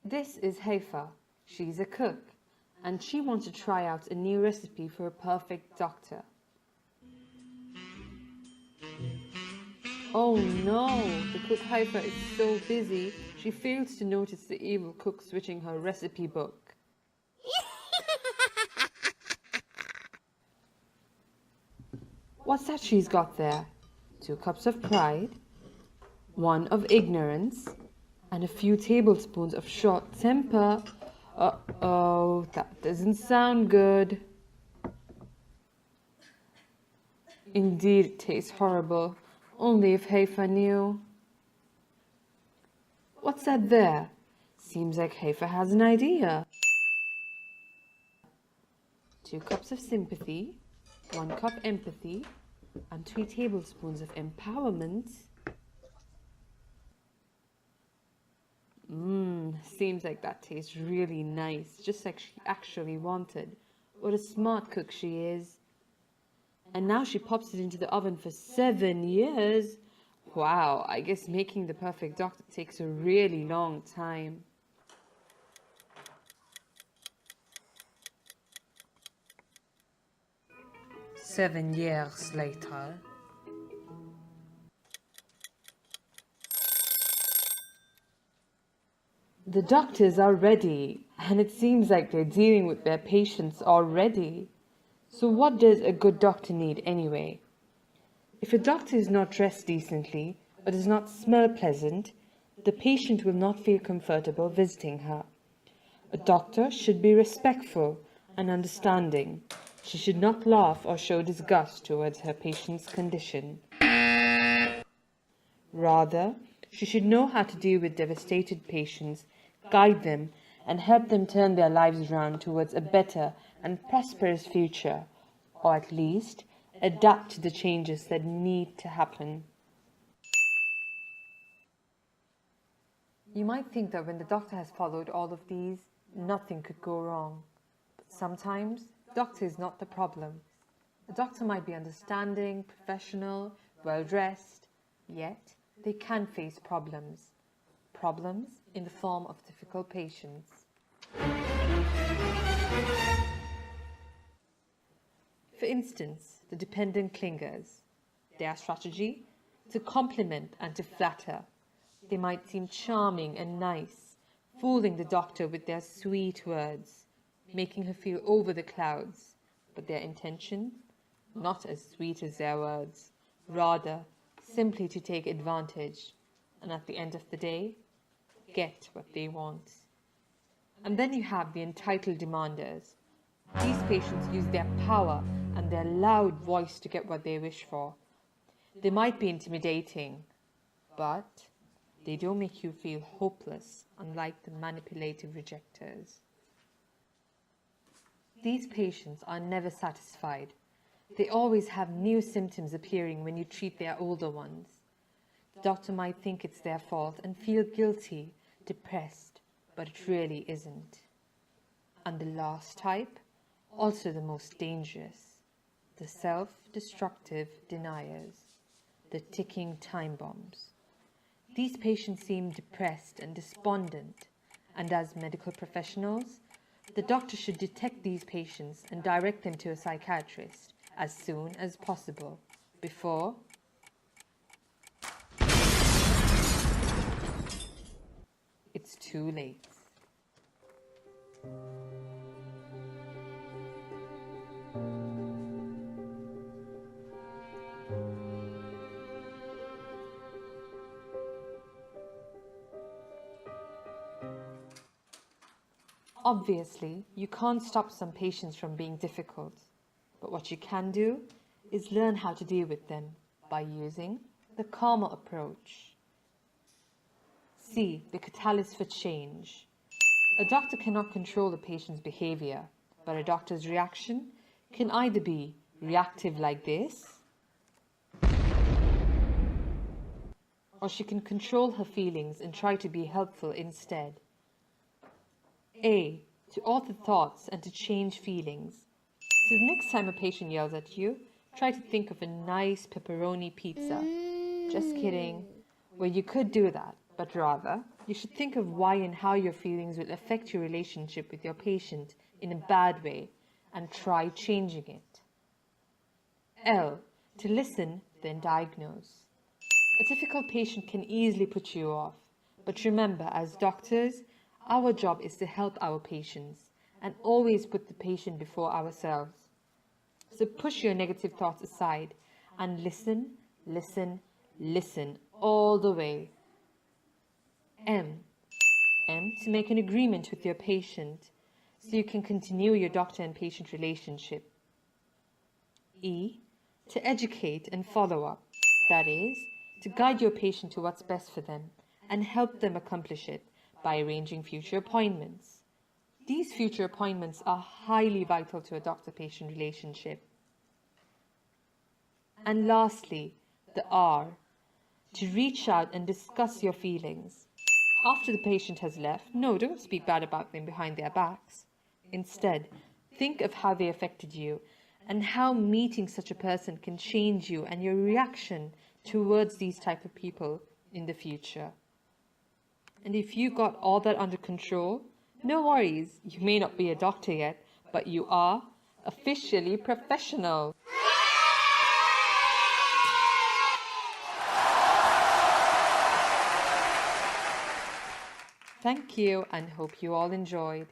This is Haifa. She's a cook, and she wants to try out a new recipe for a perfect doctor. Oh no! The cook Haifa is so busy, she fails to notice the evil cook switching her recipe book. What's that she's got there? 2 cups of pride, 1 of ignorance, and a few tablespoons of short temper. Uh-oh, that doesn't sound good. Indeed, it tastes horrible. Only if Haifa knew. What's that there? Seems like Haifa has an idea. 2 cups of sympathy, 1 cup empathy, and 3 tablespoons of empowerment. Seems like that tastes really nice, just like she actually wanted. What a smart cook she is. And now she pops it into the oven for 7 years. Wow, I guess making the perfect doctor takes a really long time. Seven years later. The doctors are ready, and it seems like they're dealing with their patients already. So what does a good doctor need anyway? If a doctor is not dressed decently or does not smell pleasant, the patient will not feel comfortable visiting her. A doctor should be respectful and understanding. She should not laugh or show disgust towards her patient's condition. Rather, she should know how to deal with devastated patients, guide them, and help them turn their lives around towards a better and prosperous future, or at least adapt to the changes that need to happen. You might think that when the doctor has followed all of these, nothing could go wrong. But sometimes, the doctor is not the problem. The doctor might be understanding, professional, well-dressed, yet they can face problems. Problems in the form of difficult patients. For instance, the dependent clingers. Their strategy? To compliment and to flatter. They might seem charming and nice, fooling the doctor with their sweet words, making her feel over the clouds, but their intention? Not as sweet as their words, rather simply to take advantage, and at the end of the day, get what they want. And then you have the entitled demanders. These patients use their power and their loud voice to get what they wish for. They might be intimidating, but they don't make you feel hopeless, unlike the manipulative rejectors. These patients are never satisfied. They always have new symptoms appearing when you treat their older ones. The doctor might think it's their fault and feel guilty, depressed, but it really isn't. And the last type, also the most dangerous, the self-destructive deniers, the ticking time bombs. These patients seem depressed and despondent, and as medical professionals, the doctor should detect these patients and direct them to a psychiatrist as soon as possible, before it's too late. Obviously, you can't stop some patients from being difficult, but what you can do is learn how to deal with them by using the calmer approach. C. The catalyst for change. A doctor cannot control a patient's behavior, but a doctor's reaction can either be reactive like this, or she can control her feelings and try to be helpful instead. A. To alter thoughts and to change feelings. So the next time a patient yells at you, try to think of a nice pepperoni pizza. Just kidding. Well, you could do that, but rather you should think of why and how your feelings will affect your relationship with your patient in a bad way and try changing it. L. To listen, then diagnose. A difficult patient can easily put you off, but remember, as doctors, our job is to help our patients and always put the patient before ourselves. So push your negative thoughts aside and listen, listen, listen all the way. M. To make an agreement with your patient so you can continue your doctor and patient relationship. E. To educate and follow up. That is, to guide your patient to what's best for them and help them accomplish it by arranging future appointments. These future appointments are highly vital to a doctor-patient relationship. And lastly, the R. To reach out and discuss your feelings. After the patient has left, no, don't speak bad about them behind their backs. Instead, think of how they affected you and how meeting such a person can change you and your reaction towards these type of people in the future. And if you got all that under control, no worries, you may not be a doctor yet, but you are officially professional. Thank you and hope you all enjoyed.